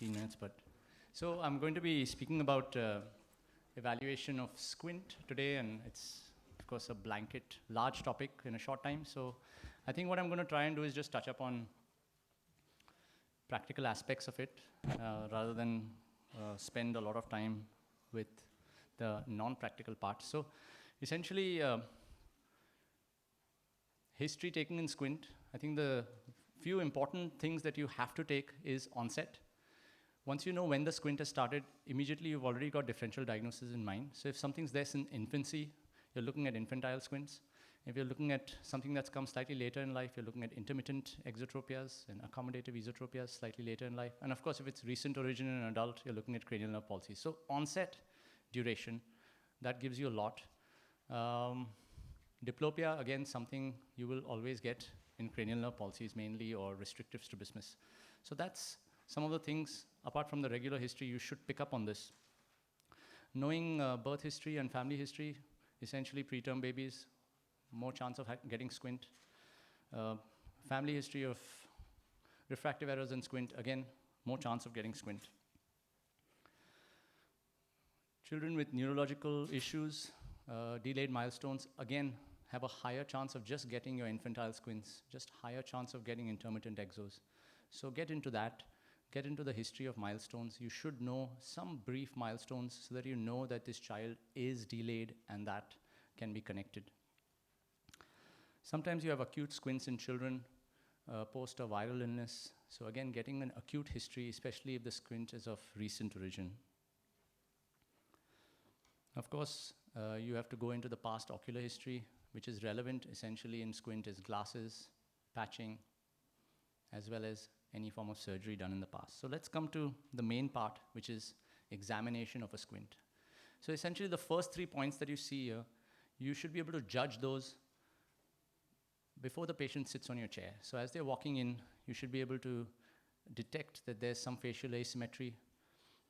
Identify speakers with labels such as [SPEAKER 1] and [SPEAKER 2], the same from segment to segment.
[SPEAKER 1] 15 minutes, but so I'm going to be speaking about evaluation of squint today, and it's of course a blanket, large topic in a short time. So I think what I'm going to try and do is just touch upon practical aspects of it, rather than spend a lot of time with the non-practical part. So essentially, history taken in squint, I think the few important things that you have to take is onset. Once you know when the squint has started, immediately you've already got differential diagnosis in mind. So if something's there in infancy, you're looking at infantile squints. If you're looking at something that's come slightly later in life, you're looking at intermittent exotropias and accommodative esotropias slightly later in life. And of course, if it's recent origin in an adult, you're looking at cranial nerve palsy. So onset, duration, that gives you a lot. Diplopia, again, something you will always get in cranial nerve palsies mainly, or restrictive strabismus. So that's some of the things, apart from the regular history, you should pick up on this. Knowing birth history and family history, essentially preterm babies, more chance of getting squint. Family history of refractive errors in squint, again, more chance of getting squint. Children with neurological issues, delayed milestones, again, have a higher chance of just getting your infantile squints, just higher chance of getting intermittent exos. So get into that, get into the history of milestones. You should know some brief milestones so that you know that this child is delayed and that can be connected. Sometimes you have acute squints in children post a viral illness. So again, getting an acute history, especially if the squint is of recent origin. Of course, you have to go into the past ocular history, which is relevant essentially in squint is glasses, patching, as well as any form of surgery done in the past. So let's come to the main part, which is examination of a squint. So essentially the first 3 points that you see here, you should be able to judge those before the patient sits on your chair. So as they're walking in, you should be able to detect that there's some facial asymmetry,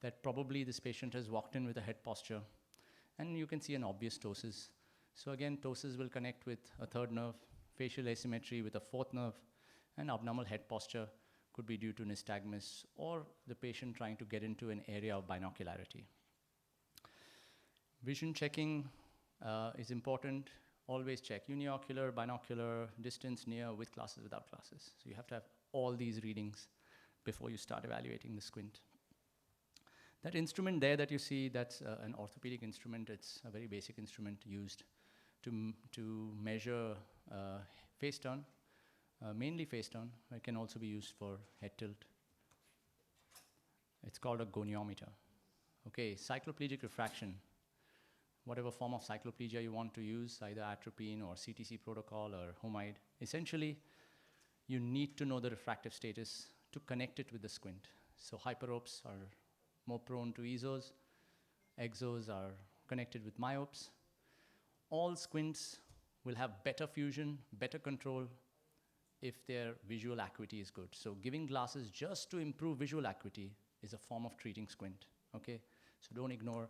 [SPEAKER 1] that probably this patient has walked in with a head posture, and you can see an obvious ptosis. So again, ptosis will connect with a third nerve, facial asymmetry with a fourth nerve, and abnormal head posture could be due to nystagmus or the patient trying to get into an area of binocularity. Vision checking is important. Always check uniocular, binocular, distance, near, with glasses, without glasses. So you have to have all these readings before you start evaluating the squint. That instrument there that you see, that's an orthopedic instrument. It's a very basic instrument used to measure face turn, mainly face turn. It can also be used for head tilt. It's called a goniometer. Okay, cycloplegic refraction. Whatever form of cycloplegia you want to use, either atropine or CTC protocol or HOMIDE. Essentially, you need to know the refractive status to connect it with the squint. So hyperopes are more prone to ESOs. Exos are connected with myopes. All squints will have better fusion, better control if their visual acuity is good. So giving glasses just to improve visual acuity is a form of treating squint, okay? So don't ignore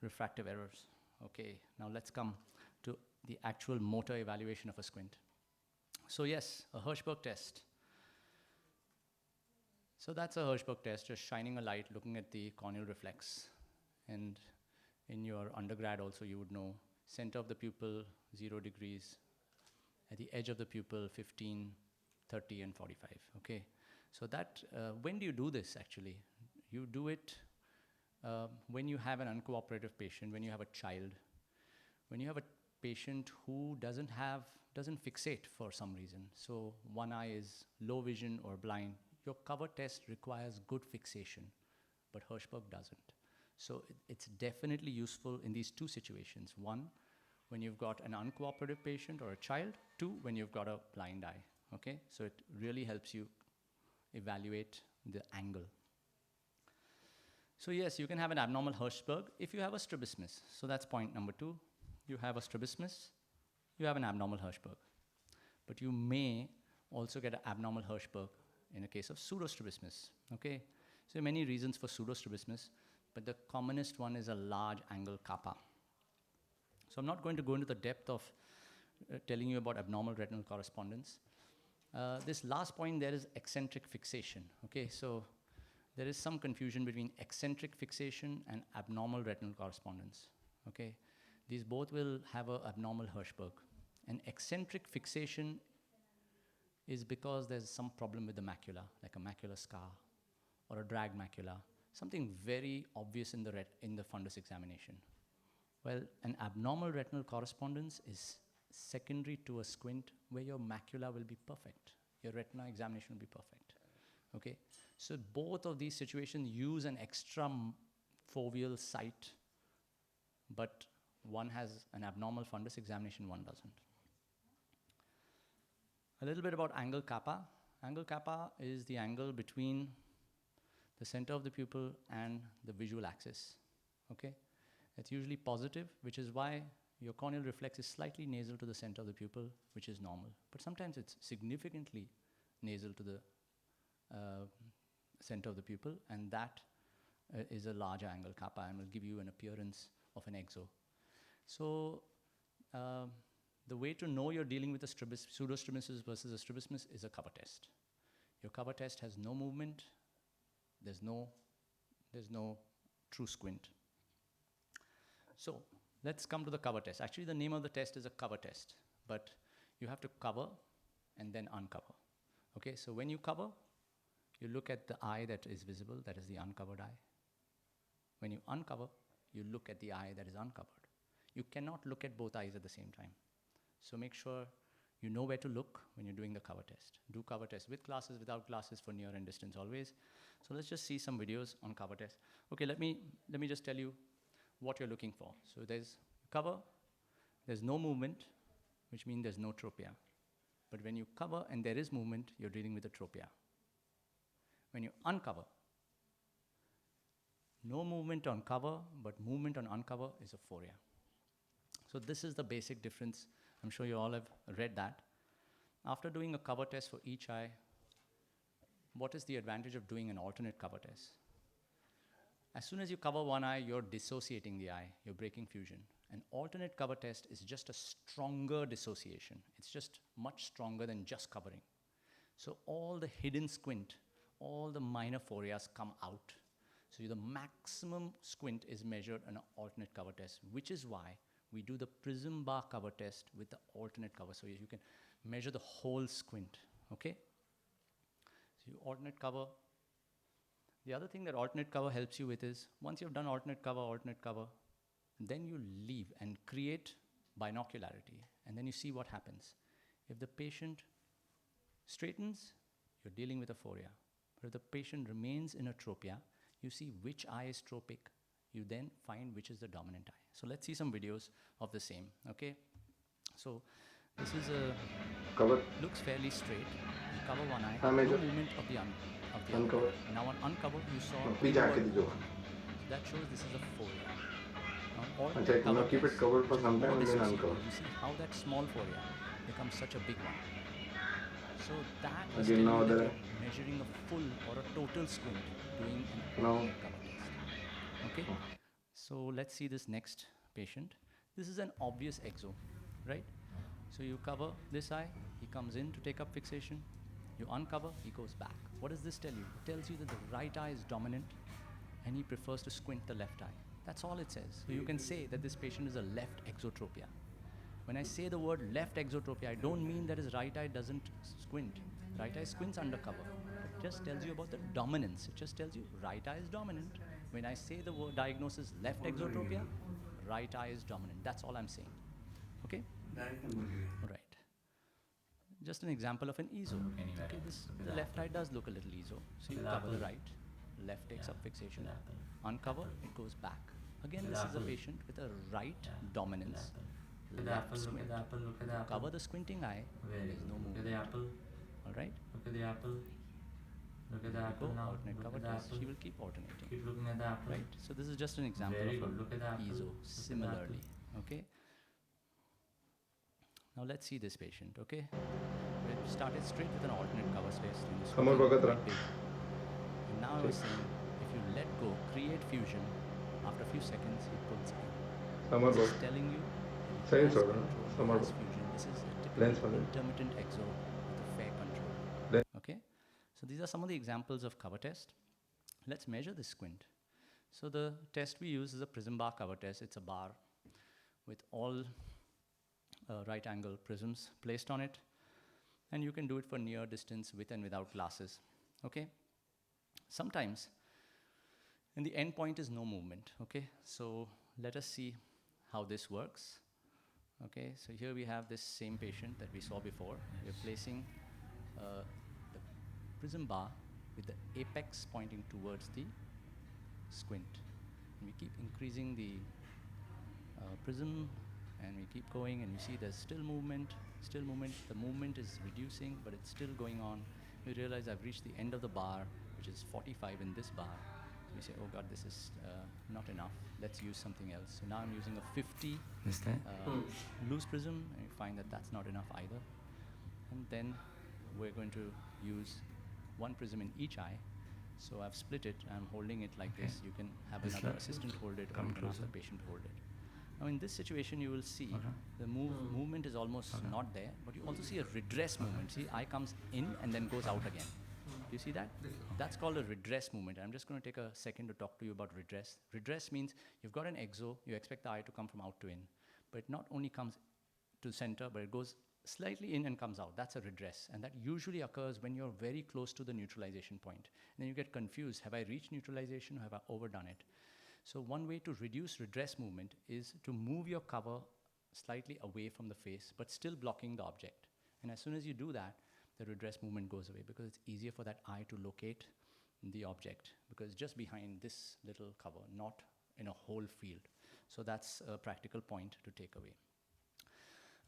[SPEAKER 1] refractive errors. Okay, now let's come to the actual motor evaluation of a squint. So yes, a Hirschberg test. So that's a Hirschberg test, just shining a light, looking at the corneal reflex. And in your undergrad also, you would know center of the pupil, 0 degrees. At the edge of the pupil, 15, 30, and 45, okay? So that, when do you do this actually? You do it when you have an uncooperative patient, when you have a child, when you have a patient who doesn't fixate for some reason. So one eye is low vision or blind. Your cover test requires good fixation, but Hirschberg doesn't. So it's definitely useful in these two situations. One, when you've got an uncooperative patient or a child. Two, when you've got a blind eye, okay? So it really helps you evaluate the angle. So yes, you can have an abnormal Hirschberg if you have a strabismus. So that's point number 2. You have a strabismus, you have an abnormal Hirschberg. But you may also get an abnormal Hirschberg in a case of pseudostrabismus, okay? So there are many reasons for pseudostrabismus, but the commonest one is a large angle Kappa. So I'm not going to go into the depth of telling you about abnormal retinal correspondence. This last point there is eccentric fixation, okay? So there is some confusion between eccentric fixation and abnormal retinal correspondence, okay? These both will have an abnormal Hirschberg. An eccentric fixation is because there's some problem with the macula, like a macular scar or a drag macula, something very obvious in the fundus examination. Well, an abnormal retinal correspondence is secondary to a squint where your macula will be perfect. Your retina examination will be perfect, okay? So both of these situations use an extra foveal site, but one has an abnormal fundus examination, one doesn't. A little bit about angle kappa. Angle kappa is the angle between the center of the pupil and the visual axis, okay? It's usually positive, which is why your corneal reflex is slightly nasal to the center of the pupil, which is normal. But sometimes it's significantly nasal to the center of the pupil, and that is a larger angle kappa and will give you an appearance of an exo. So the way to know you're dealing with a pseudostrabismus versus a strabismus is a cover test. Your cover test has no movement. There's no true squint. So let's come to the cover test. Actually, the name of the test is a cover test, but you have to cover and then uncover. Okay, so when you cover, you look at the eye that is visible, that is the uncovered eye. When you uncover, you look at the eye that is uncovered. You cannot look at both eyes at the same time. So make sure you know where to look when you're doing the cover test. Do cover test with glasses, without glasses, for near and distance always. So let's just see some videos on cover test. Okay, let me just tell you what you're looking for. So there's cover, there's no movement, which means there's no tropia. But when you cover and there is movement, you're dealing with a tropia. When you uncover, no movement on cover, but movement on uncover is a phoria. So this is the basic difference. I'm sure you all have read that. After doing a cover test for each eye, what is the advantage of doing an alternate cover test? As soon as you cover one eye, you're dissociating the eye, you're breaking fusion. An alternate cover test is just a stronger dissociation. It's just much stronger than just covering. So all the hidden squint, all the minor phorias come out. So the maximum squint is measured on an alternate cover test, which is why we do the Prism bar cover test with the alternate cover. So you can measure the whole squint, okay? So you alternate cover. The other thing that alternate cover helps you with is, once you've done alternate cover, then you leave and create binocularity, and then you see what happens. If the patient straightens, you're dealing with a phoria. But if the patient remains in a tropia, you see which eye is tropic, you then find which is the dominant eye. So let's see some videos of the same, okay? So this is
[SPEAKER 2] cover.
[SPEAKER 1] Looks fairly straight. You cover one eye,
[SPEAKER 2] no
[SPEAKER 1] movement of the
[SPEAKER 2] uncover.
[SPEAKER 1] Now on uncover, you saw that shows this is a phoria. Now
[SPEAKER 2] keep it covered for some time and then uncover.
[SPEAKER 1] You see how that small phoria becomes such a big one. So that is
[SPEAKER 2] Again, now
[SPEAKER 1] that you're measuring a full or a total squint doing an alternate cover test. Okay? So let's see this next patient. This is an obvious exo, right? So you cover this eye, he comes in to take up fixation. You uncover, he goes back. What does this tell you? It tells you that the right eye is dominant and he prefers to squint the left eye. That's all it says. So you can say that this patient is a left exotropia. When I say the word left exotropia, I don't mean that his right eye doesn't squint. Right eye squints undercover. It just tells you about the dominance. It just tells you right eye is dominant. When I say the word diagnosis left exotropia, right eye is dominant. That's all I'm saying. Okay? All right. Just an example of an ESO. Okay, the left eye does look a little ESO. So you cover the right, left takes up fixation. Uncover, it goes back. Again, this is a patient with a right dominance. Left squint. Cover the squinting eye, there's no movement. All right?
[SPEAKER 3] Look at the apple. Look at the apple now.
[SPEAKER 1] Alternate cover test. She will keep alternating.
[SPEAKER 3] Keep looking at the apple.
[SPEAKER 1] Right? So this is just an example
[SPEAKER 3] Very
[SPEAKER 1] of
[SPEAKER 3] good. Look at the apple.
[SPEAKER 1] ESO.
[SPEAKER 3] Look at the
[SPEAKER 1] Similarly, okay? Now let's see this patient, okay? We started straight with an alternate cover test. And now I was saying, if you let go, create fusion, after a few seconds, he pulls in. This is telling you
[SPEAKER 2] Same
[SPEAKER 1] has
[SPEAKER 2] sort,
[SPEAKER 1] control,
[SPEAKER 2] summer
[SPEAKER 1] has fusion. This is a
[SPEAKER 2] lens
[SPEAKER 1] typical
[SPEAKER 2] one.
[SPEAKER 1] intermittent exo with a fair control.
[SPEAKER 2] Lens.
[SPEAKER 1] Okay? So these are some of the examples of cover test. let's measure the squint. So the test we use is a prism bar cover test. It's a bar with all right angle prisms placed on it. And you can do it for near, distance, with and without glasses. Okay? Sometimes, and the end point is no movement. Okay? So let us see how this works. Okay? So here we have this same patient that we saw before. We're placing the prism bar with the apex pointing towards the squint. And we keep increasing the prism, and we keep going, and you see there's still movement. The movement is reducing, but it's still going on. We realize I've reached the end of the bar, which is 45 in this bar. So we say, oh God, this is not enough. Let's use something else. So now I'm using a 50 loose prism, and you find that that's not enough either. And then we're going to use one prism in each eye. So I've split it, I'm holding it like this. You can have another assistant hold it, or you can ask the patient to hold it. Now in this situation, you will see the movement is almost not there, but you also see a redress movement. See, eye comes in and then goes out again. Do you see that? That's called a redress movement. I'm just going to take a second to talk to you about redress. Redress means you've got an exo, you expect the eye to come from out to in, but it not only comes to center, but it goes slightly in and comes out. That's a redress, and that usually occurs when you're very close to the neutralization point. And then you get confused, have I reached neutralization or have I overdone it? So one way to reduce redress movement is to move your cover slightly away from the face, but still blocking the object. And as soon as you do that, the redress movement goes away, because it's easier for that eye to locate the object, because it's just behind this little cover, not in a whole field. So that's a practical point to take away.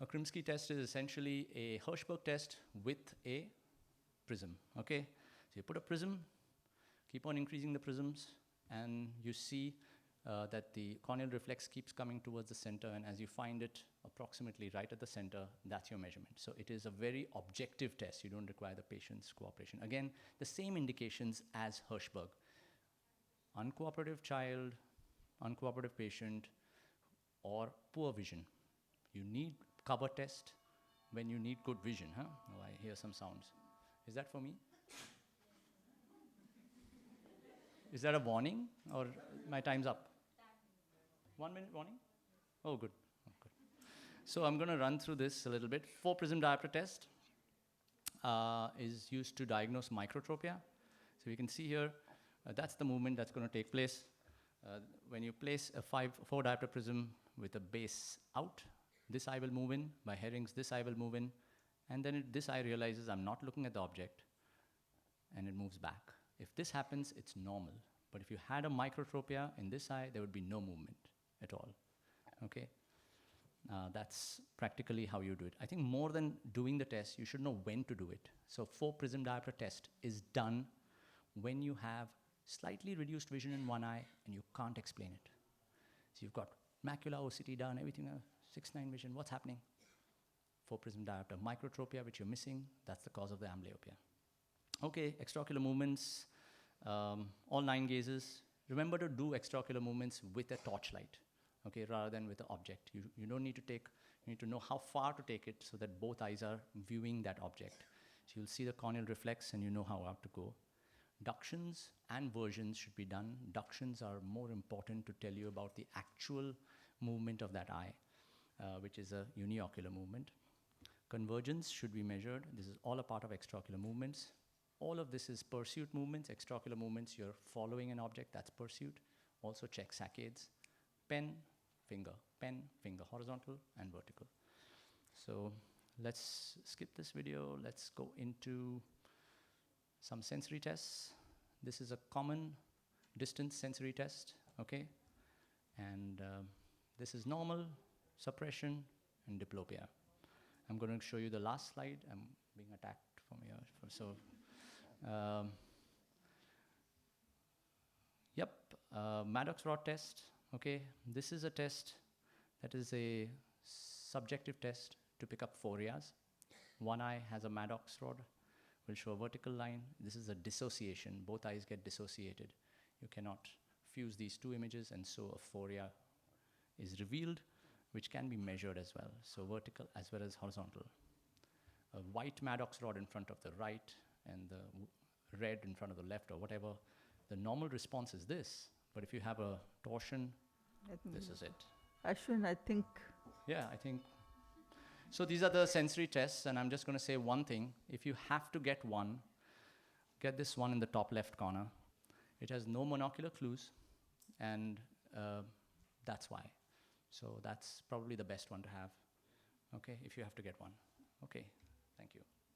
[SPEAKER 1] A Krimsky test is essentially a Hirschberg test with a prism, okay? So you put a prism, keep on increasing the prisms, and you see that the corneal reflex keeps coming towards the center, and as you find it approximately right at the center, that's your measurement. So it is a very objective test. You don't require the patient's cooperation. Again, the same indications as Hirschberg. Uncooperative child, uncooperative patient, or poor vision. You need cover test when you need good vision, huh? Oh, I hear some sounds. Is that for me? Is that a warning, or my time's up? 1 minute warning? Oh, good. Oh, good. So I'm going to run through this a little bit. 4 prism diopter test is used to diagnose microtropia. So you can see here, that's the movement that's going to take place. When you place a 4 diopter prism with a base out, this eye will move in. By Herring's, this eye will move in. And then this eye realizes I'm not looking at the object, and it moves back. If this happens, it's normal. But if you had a microtropia in this eye, there would be no movement at all. Okay? That's practically how you do it. I think more than doing the test, you should know when to do it. So 4 prism diopter test is done when you have slightly reduced vision in one eye and you can't explain it. So you've got macular OCT done, everything, 6/9 vision, what's happening? 4 prism diopter. Microtropia, which you're missing, that's the cause of the amblyopia. Okay, extraocular movements, all 9 gazes. Remember to do extraocular movements with a torchlight, okay, rather than with an object. You don't need to take, you need to know how far to take it so that both eyes are viewing that object. So you'll see the corneal reflex and you know how to go. Ductions and versions should be done. Ductions are more important to tell you about the actual movement of that eye, which is a uniocular movement. Convergence should be measured. This is all a part of extraocular movements. All of this is pursuit movements, extraocular movements. You're following an object, that's pursuit. Also check saccades. Pen, finger, horizontal and vertical. So let's skip this video. Let's go into some sensory tests. This is a common distance sensory test, okay? And this is normal, suppression, and diplopia. I'm going to show you the last slide. I'm being attacked from here. Maddox Rod test, okay? This is a test that is a subjective test to pick up phorias. One eye has a Maddox Rod, will show a vertical line. This is a dissociation. Both eyes get dissociated. You cannot fuse these 2 images, and so a phoria is revealed, which can be measured as well. So vertical as well as horizontal. A white Maddox rod in front of the right and the red in front of the left, or whatever, the normal response is this, but if you have a torsion, this is it.
[SPEAKER 4] Ashwin, I think.
[SPEAKER 1] Yeah, I think. So these are the sensory tests, and I'm just going to say one thing. If you have to get one, get this one in the top left corner. It has no monocular clues, and that's why. So that's probably the best one to have, okay, if you have to get one. Okay, thank you.